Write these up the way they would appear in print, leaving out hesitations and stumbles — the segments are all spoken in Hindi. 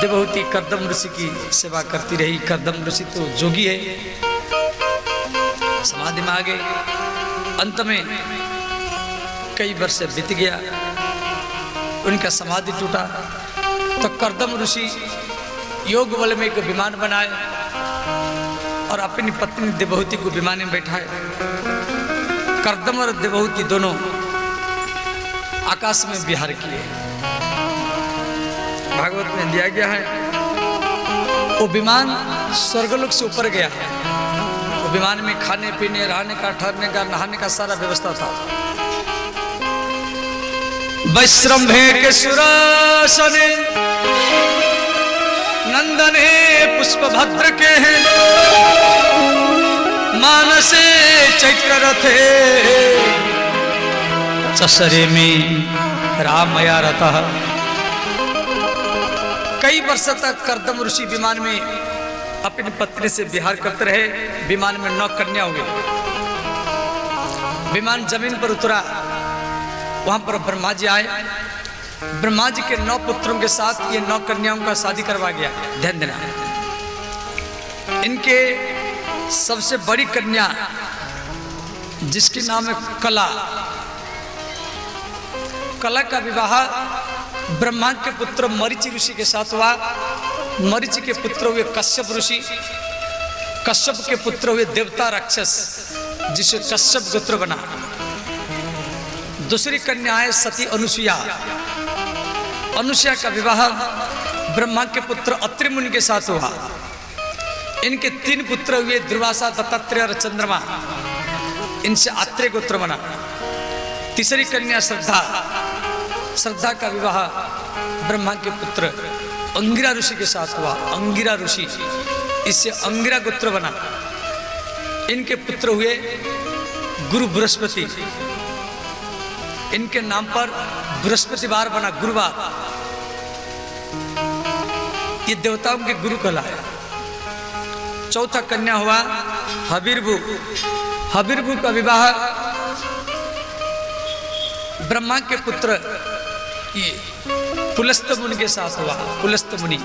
देवहूति कर्दम ऋषि की सेवा करती रही। कर्दम ऋषि तो जोगी है, समाधि में आ गए। अंत में कई वर्ष बीत गया, उनका समाधि टूटा तो कर्दम ऋषि योग बल में एक विमान बनाए और अपनी पत्नी देवहूति को विमान में बैठाए। कर्दम और देवहूति दोनों आकाश में विहार किए। भागवत में दिया गया है वो विमान स्वर्गलोक से ऊपर गया। वो विमान में खाने पीने, रहने का, ठहरने का, नहाने का सारा व्यवस्था था। वैश्रम्भे के सुरासने नंदने पुष्पभद्र के हैं, मानसे चैत्र रथे चसरे में रामया रतः। कई वर्ष तक कर्दम ऋषि विमान में अपनी पत्नी से विहार करते रहे। विमान में 9 कन्या हुए। विमान जमीन पर उतरा, वहां पर ब्रह्मा जी आए। ब्रह्मा जी के 9 पुत्रों के साथ ये 9 कन्याओं का शादी करवा गया। ध्यान देना, इनके सबसे बड़ी कन्या जिसके नाम है कला, कला का विवाह ब्रह्मा के पुत्र मरीचि ऋषि के साथ हुआ। मरीचि के पुत्र हुए कश्यप ऋषि, कश्यप के पुत्र हुए देवता राक्षस जिसे कश्यप गोत्र बना। दूसरी कन्या है सती अनुसुया। अनुसुया का विवाह ब्रह्मा के पुत्र अत्रि मुनि के साथ हुआ। इनके 3 पुत्र हुए दुर्वासा, दत्तात्रेय और चंद्रमा। इनसे आत्रेय गोत्र बना। तीसरी कन्या श्रद्धा, श्रद्धा का विवाह ब्रह्मा के पुत्र अंगिरा ऋषि के साथ हुआ। अंगिरा ऋषि, इससे अंगिरा गोत्र बना। इनके पुत्र हुए गुरु बृहस्पति। इनके नाम पर बृहस्पतिवार बना, गुरुवार। ये देवताओं के गुरु कहलाए। चौथा कन्या हुआ हबीरभू। हबीरभू का विवाह ब्रह्मा के पुत्र ये पुलस्त मुनि के साथ हुआ। पुलस्त मुनि,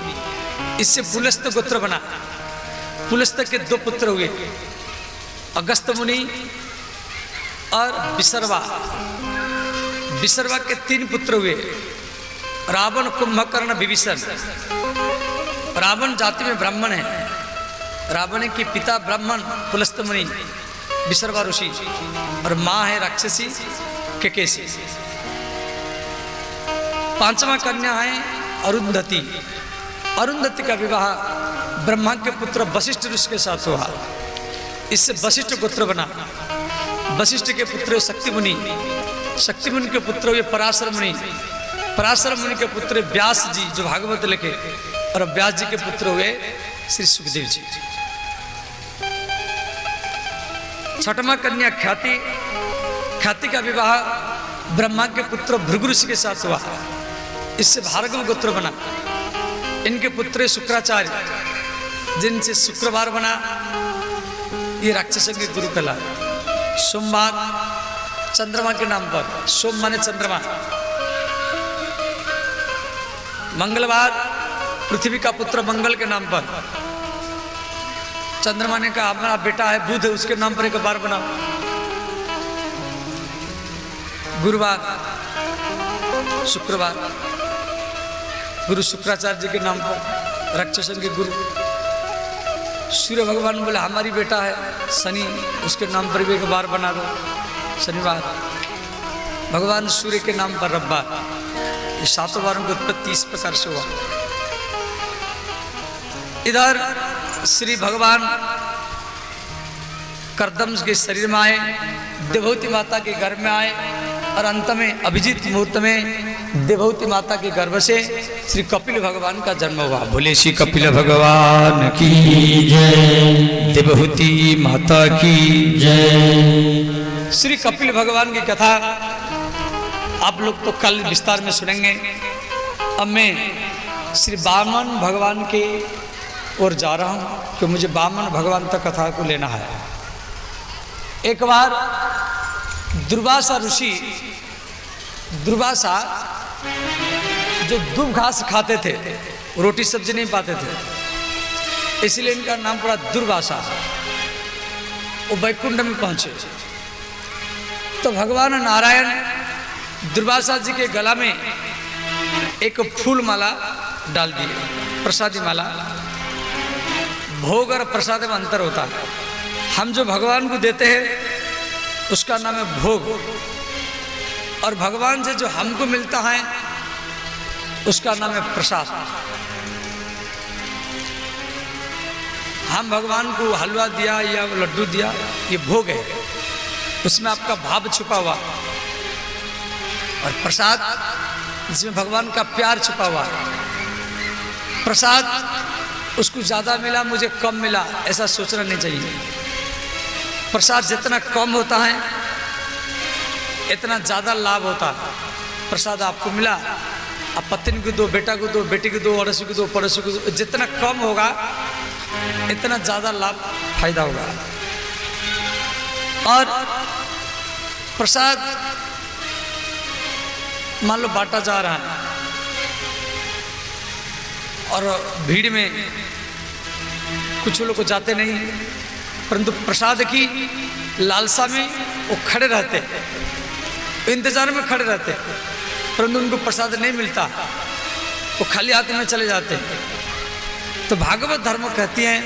इससे पुलस्त गोत्र बना। पुलस्त के 2 पुत्र हुए, अगस्त मुनि और विसर्वा। विसर्वा के 3 पुत्र हुए, रावण, कुंभकर्ण, विभीषण। रावण जाति में ब्राह्मण है। रावण के पिता ब्राह्मण पुलस्त मुनि, विसर्वा ऋषि, और मां है राक्षसी केकेसी। 5वां कन्या है अरुंधति। अरुंधति का विवाह ब्रह्मा के पुत्र वशिष्ठ ऋषि के साथ हुआ। इससे वशिष्ठ गोत्र बना। वशिष्ठ के पुत्र शक्ति मुनि। शक्ति मुनि के पुत्र हुए पराशर मुनि। पराशर मुनि के पुत्र व्यास जी जो भागवत लिखे, और व्यास जी के पुत्र हुए श्री सुखदेव जी। 6वां कन्या ख्याति। ख्याति का विवाह ब्रह्मा के पुत्र भृगु ऋषि के साथ हुआ। इससे भार्गव गोत्र बना। इनके पुत्र शुक्राचार्य, जिनसे शुक्रवार बना। ये राक्षसों के गुरु कला। सोमवार चंद्रमा के नाम पर, सोम माने चंद्रमा। मंगलवार पृथ्वी का पुत्र मंगल के नाम पर। चंद्रमा ने कहा हमारा बेटा है बुध, उसके नाम पर एक बार बनाओ। गुरुवार, शुक्रवार गुरु शुक्राचार्य जी के नाम पर, राक्षसों के गुरु। सूर्य भगवान बोले हमारी बेटा है शनि, उसके नाम पर भी एक बार बना दो, शनिवार। भगवान सूर्य के नाम पर रविवार। ये 7 बारों की उत्पत्ति इस प्रकार से हुआ। इधर श्री भगवान कर्दम के शरीर में आए, देवहूति माता के घर में आए, और अंत में अभिजीत मुहूर्त में देवहूति माता के गर्भ से श्री कपिल भगवान का जन्म हुआ। बोले श्री कपिल भगवान की जय, देवहूति माता की जय। श्री कपिल भगवान की कथा आप लोग तो कल विस्तार में सुनेंगे। अब मैं श्री वामन भगवान के ओर जा रहा हूँ कि मुझे वामन भगवान तक कथा को लेना है। एक बार दुर्वासा ऋषि, दुर्वासा जो दूब घास खाते थे, रोटी सब्जी नहीं पाते थे, इसलिए इनका नाम पड़ा दुर्वासा। वो वैकुंठ में पहुंचे तो भगवान नारायण दुर्वासा जी के गला में एक फूल माला डाल दिए, प्रसादी माला। भोग और प्रसाद में अंतर होता है। हम जो भगवान को देते हैं उसका नाम है भोग, और भगवान से जो हमको मिलता है उसका नाम है प्रसाद। हम भगवान को हलवा दिया या लड्डू दिया, ये भोग है, उसमें आपका भाव छुपा हुआ। और प्रसाद जिसमें भगवान का प्यार छुपा हुआ है। प्रसाद उसको ज़्यादा मिला मुझे कम मिला ऐसा सोचना नहीं चाहिए। प्रसाद जितना कम होता है इतना ज़्यादा लाभ होता है। प्रसाद आपको मिला, अब पत्नी को दो, बेटा को दो, बेटी को दो, अड़ोसी को दो, पड़ोसी को दो, जितना कम होगा इतना ज़्यादा लाभ फायदा होगा। और प्रसाद मान लो बांटा जा रहा है और भीड़ में कुछ लोग को जाते नहीं, परंतु प्रसाद की लालसा में वो खड़े रहते, इंतजार में खड़े रहते, परंतु उनको प्रसाद नहीं मिलता, वो खाली हाथ में चले जाते। तो भागवत धर्म कहती हैं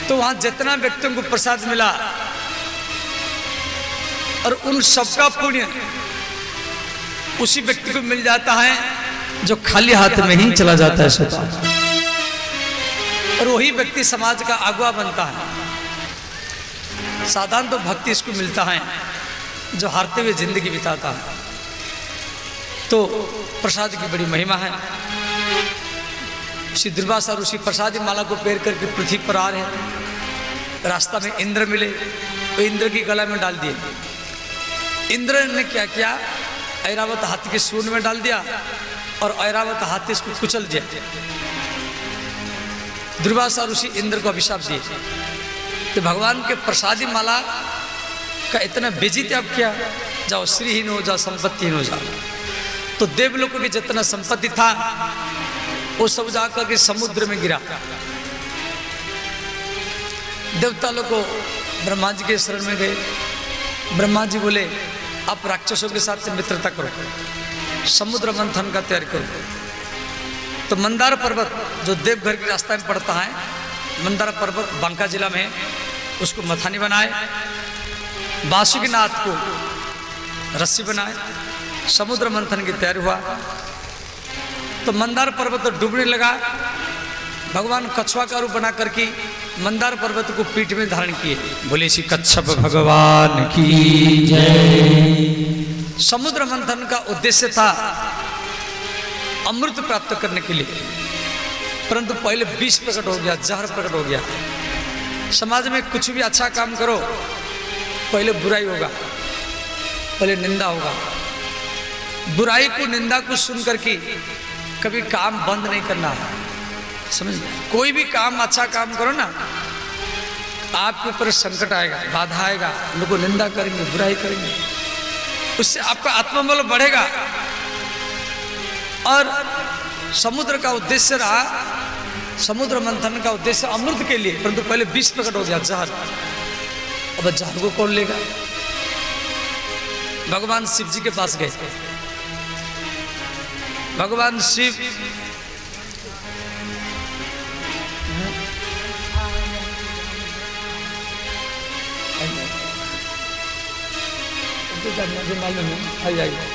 तो वहां जितना व्यक्तियों को प्रसाद मिला और उन सबका पुण्य उसी व्यक्ति को मिल जाता है जो खाली हाथ में ही चला जाता है सोता, और वही व्यक्ति समाज का अगुवा बनता है। साधारण तो भक्ति इसको मिलता है जो हारते हुए जिंदगी बिताता है। तो प्रसाद की बड़ी महिमा है। श्री दुर्वासा ऋषि प्रसादी माला को पैर करके पृथ्वी पर आ रहे हैं। रास्ता में इंद्र मिले तो इंद्र की गला में डाल दिए। इंद्र ने क्या किया, ऐरावत हाथी के सूंड में डाल दिया और ऐरावत हाथी इसको कुचल दिया। दुर्वासा ऋषि इंद्र को अभिशाप दिए। तो भगवान के प्रसादी माला का इतना बेइज्जती आप किया, जाओ श्रीहीन हो जाओ, संपत्तिहीन हो जाओ। तो देवलोकों की जितना संपत्ति था वो सब जाकर के समुद्र में गिरा। देवता लोग को ब्रह्मा जी के शरण में गए। ब्रह्मा जी बोले आप राक्षसों के साथ मित्रता करो, समुद्र मंथन का तैयारी करो। तो मंदार पर्वत जो देवघर के रास्ता में पड़ता है, मंदार पर्वत बांका जिला में, उसको मथानी बनाए। बासुकीनाथ को रस्सी बनाए। समुद्र मंथन की तैयारी हुआ। तो मंदार पर्वत तो डूबने लगा। भगवान कछुआ का रूप बना करके मंदार पर्वत को पीठ में धारण किए। बोले श्री कच्छप भगवान की जय। समुद्र मंथन का उद्देश्य था अमृत प्राप्त करने के लिए, परंतु पहले विष प्रकट हो गया, जहर प्रकट हो गया। समाज में कुछ भी अच्छा काम करो पहले बुराई होगा, पहले निंदा होगा। बुराई को, निंदा को सुन करके कभी काम बंद नहीं करना है। समझ, कोई भी काम अच्छा काम करो ना, आपके ऊपर संकट आएगा, बाधा आएगा, लोगों निंदा करेंगे, बुराई करेंगे, उससे आपका आत्मबल बढ़ेगा। और समुद्र का उद्देश्य रहा, समुद्र मंथन का उद्देश्य अमृत के लिए, परंतु पहले विष प्रकट हो गया, जहर। अब जहर को कौन लेगा? भगवान शिव जी के पास गए। भगवान शिव मुझे मालूम है, आइए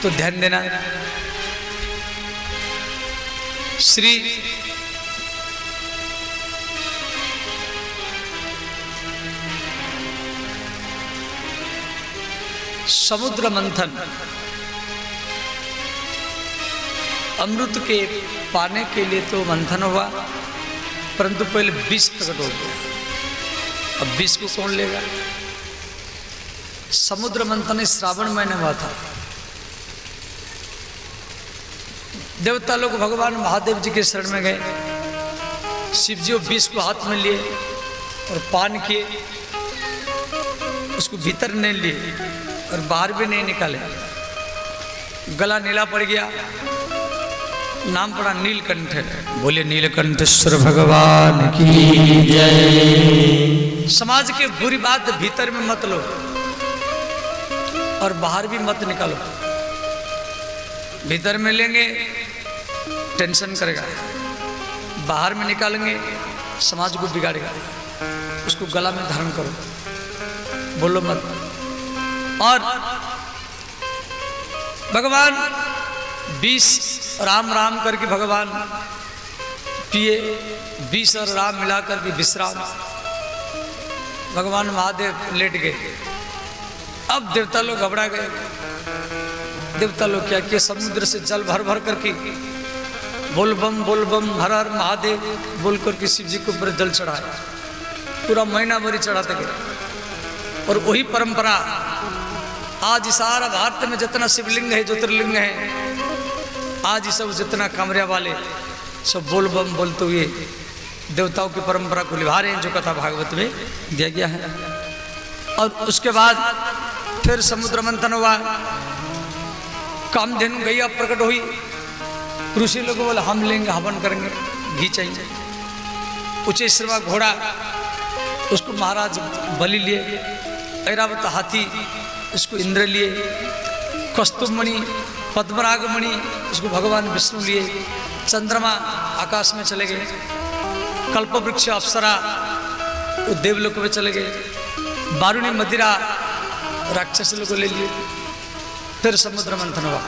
तो ध्यान देना। श्री समुद्र मंथन अमृत के पाने के लिए तो मंथन हुआ, परंतु पहले विष प्रकट हो गया। अब विष को कौन लेगा? समुद्र मंथन श्रावण महीने हुआ था। देवता लोग भगवान महादेव जी के शरण में गए। शिव जी विष को हाथ में लिए और पान किए, उसको भीतर नहीं लिए और बाहर भी नहीं निकाले। गला नीला पड़ गया, नाम पड़ा नीलकंठ। बोले नीलकंठेश्वर भगवान की जय। समाज के बुरी बात भीतर में मत लो और बाहर भी मत निकालो। भीतर में लेंगे टेंशन करेगा, बाहर में निकालेंगे समाज को बिगाड़ेगा। उसको गला में धारण करो, बोलो मत। और भगवान 20 राम राम करके भगवान पिए, 20 और राम मिला करके विश्राम। भगवान महादेव लेट गए। अब देवता लोग घबरा गए। देवता लोग क्या किए, समुद्र से जल भर भर करके बोल बम हर हर महादेव बोल करके शिव जी के ऊपर जल चढ़ाया। पूरा महीना भरी चढ़ाते गए। और वही परंपरा आज सारा भारत में जितना शिवलिंग है, ज्योतिर्लिंग है, आज सब जितना कमरिया वाले सब बोल बम बोलते हुए देवताओं की परंपरा को निभा रहे हैं, जो कथा भागवत में दिया गया है। और उसके बाद फिर समुद्र मंथन हुआ, कामधेनु गैया प्रकट हुई। ऋषि लोग बोले हम लेंगे, हवन करेंगे, घी चाहिए। उच्चेश्रवा घोड़ा, उसको महाराज बलि लिए। ऐरावत हाथी, इसको इंद्र लिए। कस्तुभमणि पद्मरागमणि, उसको भगवान विष्णु लिए। चंद्रमा आकाश में चले गए। कल्पवृक्ष अप्सरा वो देवलोक में चले गए। बारुणी मदिरा राक्षस लोग ले लिए। फिर समुद्र मंथन हुआ।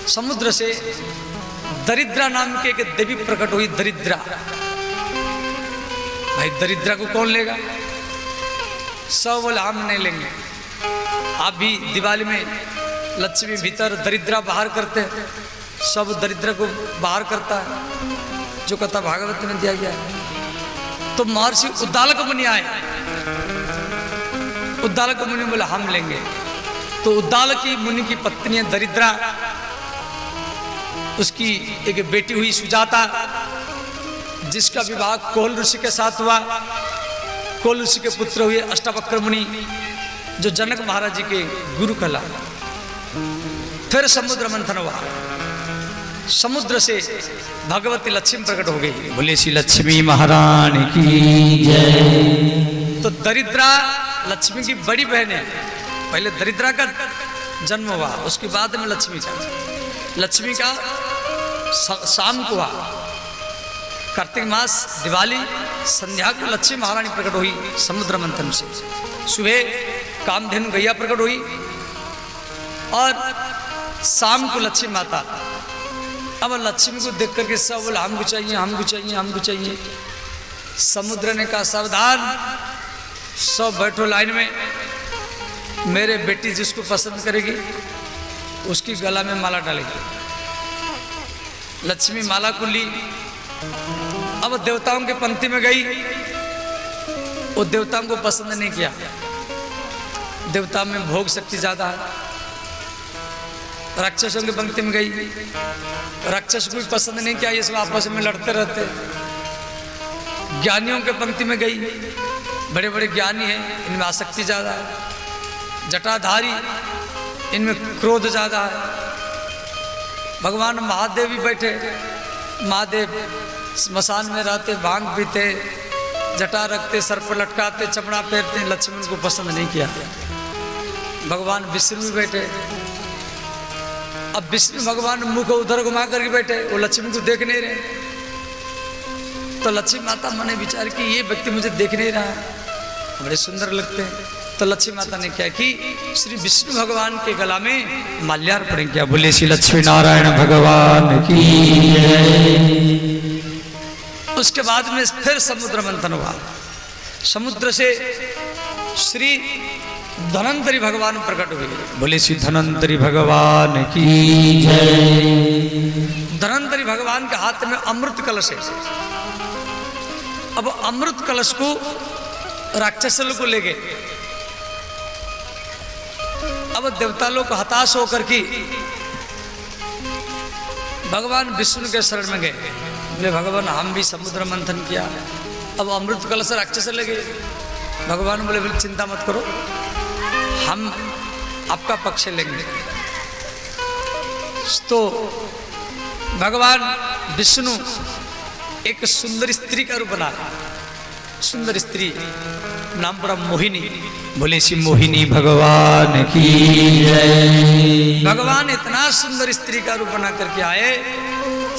समुद्र से दरिद्रा नाम के एक देवी प्रकट हुई। दरिद्रा, भाई दरिद्रा को कौन लेगा? सब बोले हम नहीं लेंगे। आप भी दिवाली में लक्ष्मी भीतर दरिद्रा बाहर करते हैं, सब दरिद्रा को बाहर करता है, जो कथा भागवत में दिया गया है। तो महर्षि उद्दालक मुनि आए। उद्दालक मुनि बोले हम लेंगे। तो उद्दालकी मुनि की पत्नी है दरिद्रा, उसकी एक बेटी हुई सुजाता, जिसका विवाह कोल ऋषि के साथ हुआ। कोल ऋषि के पुत्र हुए अष्टावक्र मुनि, जो जनक महाराज जी के गुरु कहला। फिर समुद्र मंथन हुआ। समुद्र से भगवती लक्ष्मी प्रकट हो गई। बोले श्री लक्ष्मी महारानी की जय। तो दरिद्रा लक्ष्मी की बड़ी बहन है। पहले दरिद्रा का जन्म हुआ, उसके बाद में लक्ष्मी का। लक्ष्मी का शाम को हुआ। कार्तिक मास दिवाली संध्या को लक्ष्मी महारानी प्रकट हुई समुद्र मंथन से। सुबह कामधेनु गैया प्रकट हुई और शाम को लक्ष्मी माता। अब लक्ष्मी को देख करके सब बोला हमको चाहिए, हमको चाहिए, हमको चाहिए। समुद्र ने कहा सावधान, सब बैठो लाइन में। मेरे बेटी जिसको पसंद करेगी उसकी गला में माला डालेगी। लक्ष्मी माला को ली। अब देवताओं के पंक्ति में गई। वो देवताओं को पसंद नहीं किया। देवता में भोग शक्ति ज्यादा है। राक्षसों की पंक्ति में गई। राक्षस को भी पसंद नहीं किया, ये सब आपस में लड़ते रहते। ज्ञानियों के पंक्ति में गई। बड़े बड़े ज्ञानी हैं, इनमें आसक्ति ज्यादा है। जटाधारी, इनमें क्रोध ज्यादा है। भगवान महादेव भी बैठे। महादेव स्मशान में रहते, भांग पीते, जटा रखते, सर पर लटकाते, चमड़ा पहनते। लक्ष्मण को पसंद नहीं किया। भगवान विष्णु भी बैठे। अब विष्णु भगवान मुख उधर घुमा करके बैठे, वो लक्ष्मी को देख नहीं रहे। तो लक्ष्मी माता मैंने विचार कि ये व्यक्ति मुझे देख नहीं रहा है, बड़े सुंदर लगते हैं। तो लक्ष्मी माता ने क्या कि श्री विष्णु भगवान के गला में माल्यार्पण किया। बोले श्री लक्ष्मी नारायण भगवान की जय। उसके बाद में फिर समुद्र मंथन हुआ। समुद्र से श्री धनंतरी भगवान प्रकट हुए। बोले श्री धनंतरी भगवान की जय। धनंतरी भगवान के हाथ में अमृत कलश है। अब अमृत कलश को राक्षस लोग को ले गए। अब देवता लोग हताश होकर के भगवान विष्णु के शरण में गए, बोले भगवान हम भी समुद्र मंथन किया, अब अमृत कलश राक्षस लगे। भगवान बोले बोले चिंता मत करो, हम आपका पक्ष लेंगे। तो भगवान विष्णु एक सुंदर स्त्री का रूप बना, सुंदर स्त्री नाम पड़ा मोहिनी, बोले सी मोहिनी भगवान की जय। भगवान इतना सुंदर स्त्री का रूप बना करके आए,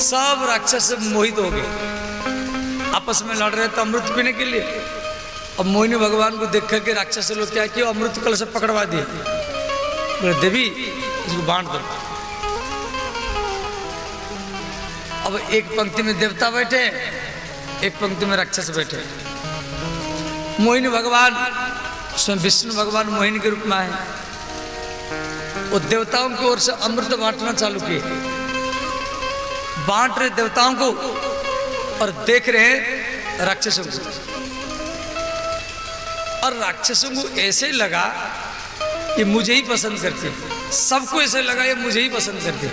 सब राक्षस मोहित हो गए, आपस में लड़ रहे थे अमृत पीने के लिए। अब मोहिनी भगवान को देख करके राक्षस लोग क्या किया, अमृत कलश से पकड़वा दिए, बोले देवी इसको बांट दो। अब एक पंक्ति में देवता बैठे, एक पंक्ति में राक्षस बैठे। मोहिनी भगवान स्वयं विष्णु भगवान मोहिनी के रूप में आए, वो देवताओं की ओर से अमृत बांटना चालू किए, बांट रहे देवताओं को और देख रहे राक्षसों को। और राक्षसों को ऐसे लगा ये मुझे ही पसंद करते, सबको ऐसे लगा ये मुझे ही पसंद करते।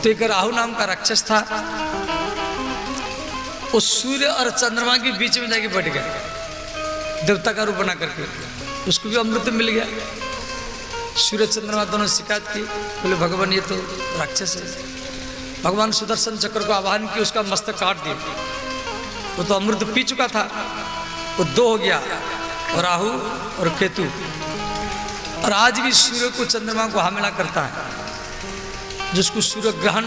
तो एक राहु नाम का राक्षस था, वो सूर्य और चंद्रमा के बीच में जाके बैठ गया, देवता का रूप बना करके। उसको भी अमृत मिल गया। सूर्य चंद्रमा दोनों शिकायत की, बोले भगवान ये तो राक्षस है। भगवान सुदर्शन चक्र को आवाहन किया, उसका मस्तक काट दिया। वो तो अमृत पी चुका था, वो दो हो गया, और राहु और केतु। और आज भी सूर्य को चंद्रमा को हमला करता है, जिसको सूर्य ग्रहण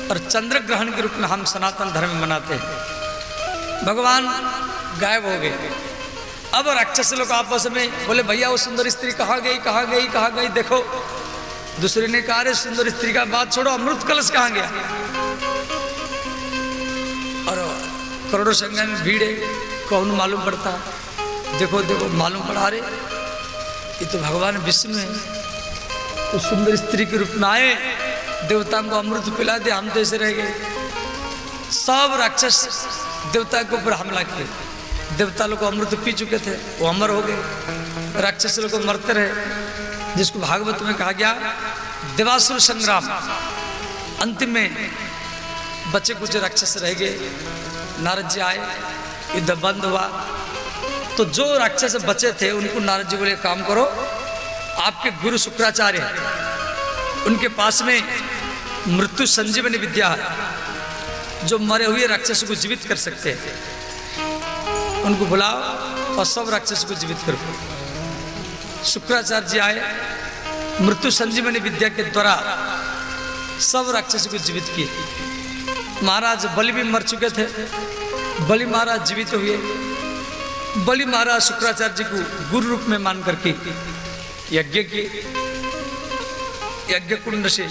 और चंद्र ग्रहण के रूप में हम सनातन धर्म में मनाते हैं। भगवान गायब हो गए। अब राक्षस लोग आपस में बोले भैया वो सुंदर स्त्री कहाँ गई, कहाँ गई, कहाँ गई, देखो। दूसरे ने कहा अरे सुंदर स्त्री का बात छोड़ो, अमृत कलश कहाँ गया। और करोड़ों संख्या में भीड़ है, कौन मालूम पड़ता, देखो देखो मालूम पड़ा, अरे ये तो भगवान विष्णु है। तो सुंदर स्त्री के रूप में आए, देवताओं को अमृत पिला दे, हम तो ऐसे रह गए। सब राक्षस देवता के ऊपर हमला किए, देवता लोग अमृत पी चुके थे, वो अमर हो गए, राक्षस लोग मरते रहे। जिसको भागवत में कहा गया देवासुर संग्राम, अंतिम में बचे कुछ राक्षस रह गए। नारद जी आए, युद्ध बंद हुआ, तो जो राक्षस बचे थे उनको नारद जी बोले काम करो, आपके गुरु शुक्राचार्य हैं, उनके पास में मृत्यु संजीवनी विद्या है, जो मरे हुए राक्षस को जीवित कर सकते हैं। उनको बुलाओ और सब राक्षस को जीवित करो। शुक्राचार्य जी आए, मृत्यु संजीवनी विद्या के द्वारा सब राक्षस को जीवित किए। महाराज बलि भी मर चुके थे, बलि महाराज जीवित हुए। बलि महाराज शुक्राचार्य जी को गुरु रूप में मान करके यज्ञ किए। यज्ञ कुंड से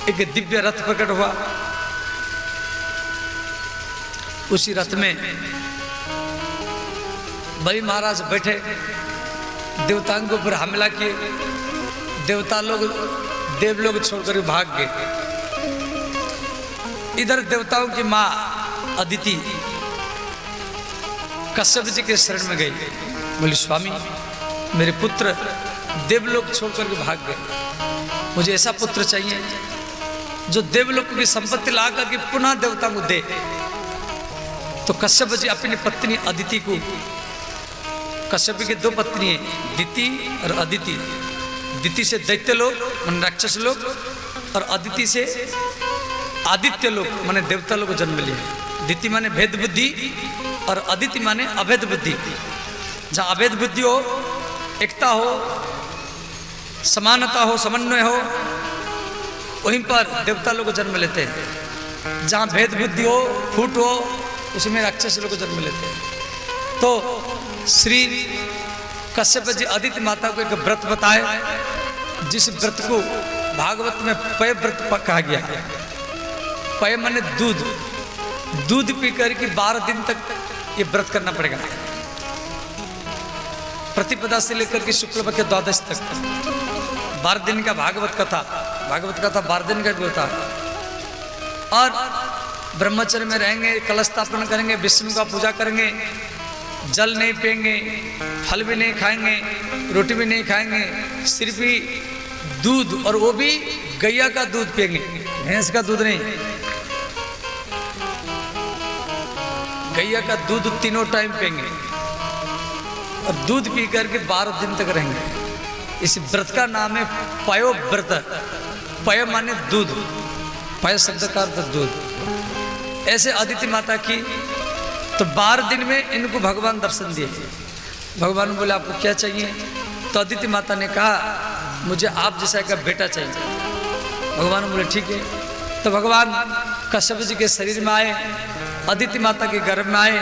एक दिव्य रथ प्रकट हुआ, उसी रथ में बलि महाराज बैठे, देवताओं के ऊपर हमला किए। देवता लोग देव लोग छोड़कर भाग गए। इधर देवताओं की मां अदिति कश्यप जी के शरण में गई, बोली स्वामी मेरे पुत्र देवलोक छोड़कर के भाग गए, मुझे ऐसा पुत्र चाहिए जो देवलोक की संपत्ति ला करके पुनः देवता को दे। तो कश्यप जी अपनी पत्नी अदिति को, कश्यप की दो पत्नी है दिति और अदिति। दिति से दैत्य लोग माने राक्षस लोग, और अदिति से आदित्य लोग माने देवता लोग को जन्म लिया। दिति माने भेद बुद्धि और अदिति माने अभेद बुद्धि। जहाँ अभेद बुद्धि हो, एकता हो, समानता हो, समन्वय हो, वहीं पर देवता लोग को जन्म लेते हैं। जहाँ भेद बुद्धि हो, फूट हो, उसमें राक्षस लोग को जन्म लेते हैं। तो श्री कश्यप जी अदिति माता को एक व्रत बताए, जिस व्रत को भागवत में पय व्रत कहा गया। पय माने दूध, दूध पी करके 12 दिन तक ये व्रत करना पड़ेगा, प्रतिपदा से लेकर के शुक्ल पक्ष 12 तक 12 दिन का भागवत कथा 12 दिन का भी होता है। और ब्रह्मचर्य में रहेंगे, कलश स्थापन करेंगे, विष्णु का पूजा करेंगे, जल नहीं पिएंगे, फल भी नहीं खाएंगे, रोटी भी नहीं खाएंगे, सिर्फ ही दूध, और वो भी गैया का दूध पिएंगे, भैंस का दूध नहीं। गैया का दूध तीनों टाइम पिएंगे और दूध पी करके 12 दिन तक रहेंगे। इस व्रत का नाम है पयो व्रत। पय माने दूध, पय शब्द का अर्थ दूध। ऐसे अदिति माता की तो 12 दिन में इनको भगवान दर्शन दिए। भगवान बोले आपको क्या चाहिए? तो अदिति माता ने कहा मुझे आप जैसा का बेटा चाहिए। भगवान बोले ठीक है। तो भगवान कश्यप जी के शरीर में आए, अदिति माता के गर्भ में आए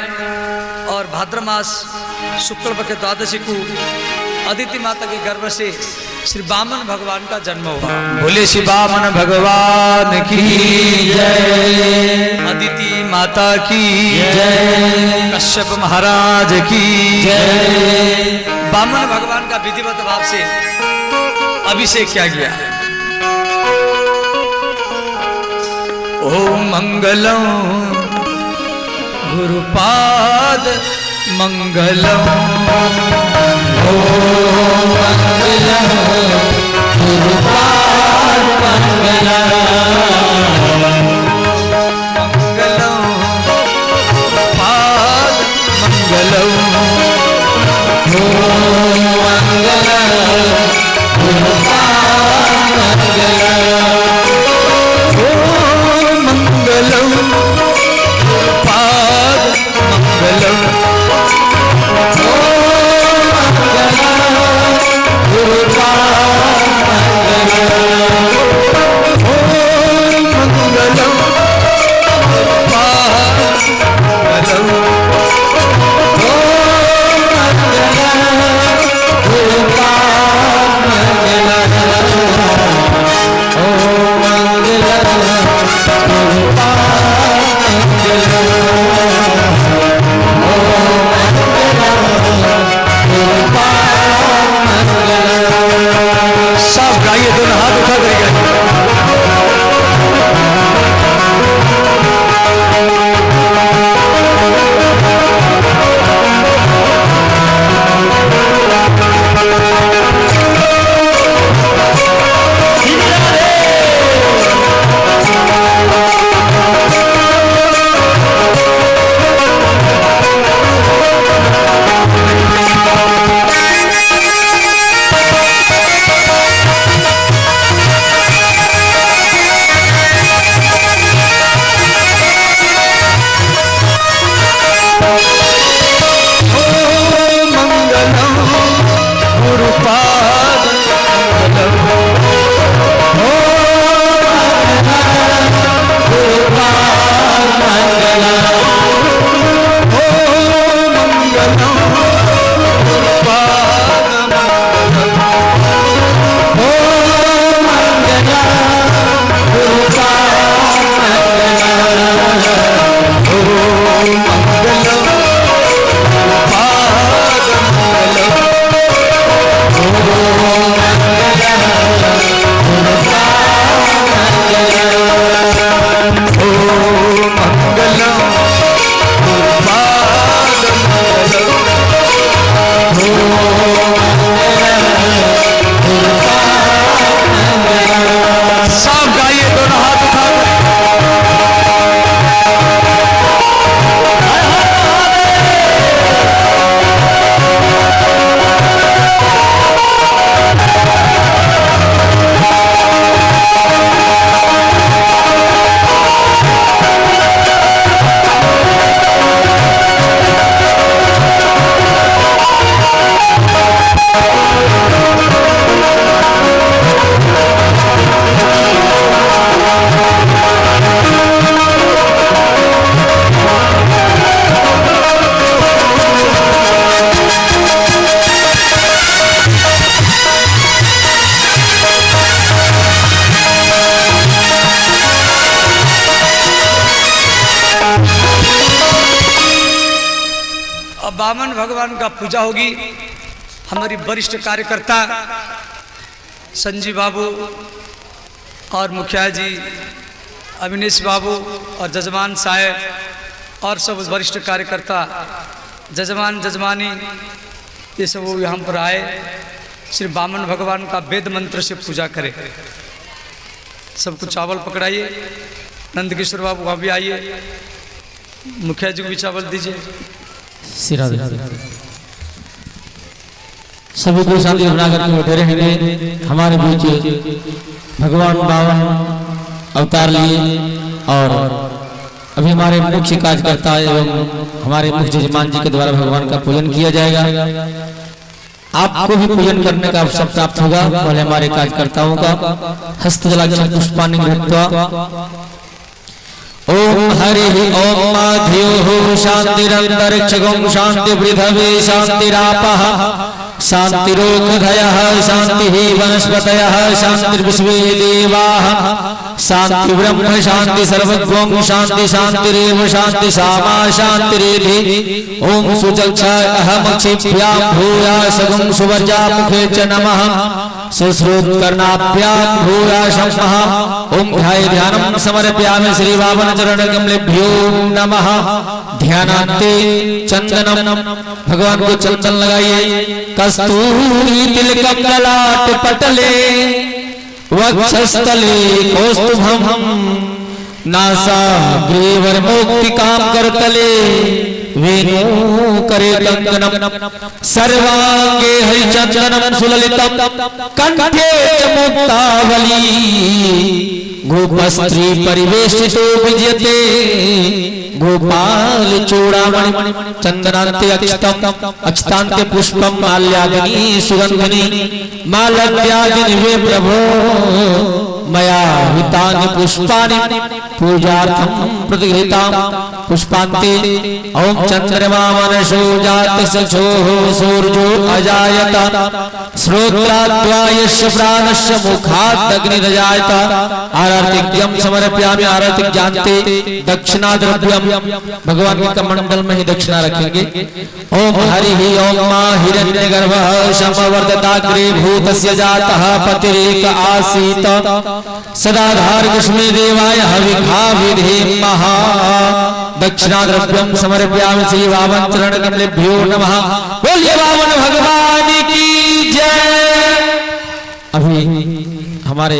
और भाद्र मास शुक्ल पक्ष द्वादशी को अदिति माता के गर्भ से श्री वामन भगवान का जन्म हुआ। बोले श्री वामन भगवान की जय, अदिति माता की जय, कश्यप महाराज की जय। वामन भगवान का विधिवत भाव से अभिषेक किया गया। ओम मंगलम गुरुपाद मंगलम, ओम मंगलम गुरुपाद मंगलम, मंगलम पाद मंगलम, ओम मंगलम गुरुपाद मंगलम, ओम मंगलम पाद मंगलम, ओम मंगलम गुरुपाद मंगलम, ओम मंगलम पाद मंगलम, ओम मंगलम गुरुपाद मंगलम, ओम सब गाइए, दोनों हाथ उठा करिए। वामन भगवान का पूजा होगी। हमारी वरिष्ठ कार्यकर्ता संजीव बाबू और मुखिया जी अविनेश बाबू और जजमान साहब और सब वरिष्ठ कार्यकर्ता जजमान जजमानी ये सब यहाँ पर आए, श्री वामन भगवान का वेद मंत्र से पूजा करें। सबको चावल पकड़ाइए। नंद किशोर बाबू वहाँ भी आइए, मुखिया जी को भी चावल दीजिए। सभी को शांति बना करके बैठे रहेंगे। हमारे बीच भगवान बावन अवतार लिए और अभी हमारे मुख्य कार्यकर्ता एवं हमारे मुख्य जजमान जी के द्वारा भगवान का पूजन किया जाएगा। आपको भी पूजन करने का अवसर प्राप्त होगा। पहले हमारे कार्यकर्ताओं का हस्त जलाक्षर पुष्पाणि घृत्वा ओम हरि ओम माध्यो शांतिरंतरिक्षगं शांति पृथ्वी शांतिरापः शांतिरोषधयः शांतिः वनस्पतयः शांतिर्विश्वे देवाः शांति ब्रह्म शांति सर्वज्ञं शांति शांतिरेव शांति सामा शांतिरेधि ओम सुचक्षा अहमक्षिभ्यां भूयासगं सुवर्जा मुखे च नमः सुश्रुतकर्णाभ्यां भूयाशमः ओम ध्यानं समर्पयामि श्री वामन चरण कमलेभ्यो नमः। ध्यानान्ते चंदनम, भगवान को चंदन लगाइए। कस्तूरी तिलकम ललाट पटले वक्षस्थले कौस्तुभम नासाग्रे मुक्तिकाम करतले वेणु करे कंकणम सर्वांगे हरिचंदनम सुललितम कंठे च मुक्तावली गोपस्त्री परिवेशितो विजयते गोपाल चूड़ामणि चंदनान्ते अक्षतान्ते पुष्पम माल्याग्नि सुगंधिनी मालव्याग्नि वे प्रभो मया हितानि पुष्पाणि पूजार्थं प्रतिगृहीतां पुष्पान्ते ओम चंद्रमा मनसो जातसचोः सूर्यो अजायत श्रोत्राद्वायस्य प्राणस्य मुखात् अग्निरजायत। आरतिक्यं समर्पयामि। आरतिक जानते दक्षिणा द्रव्यम, भगवान के कमंडल में ही दक्षिणा रखेंगे। ओम हरि ओम मा हिरण्यगर्भः समवर्धताग्रे भूतस्य जातः पतिरेक आसीत सदाधार कुष्मे देवाय हविखा विधे महा। दक्षिणा द्रव्यम समर्पयामि श्री वामन चरण कमलेभ्यो नमः। बोलिए वामन भगवान की जय। अभी हमारे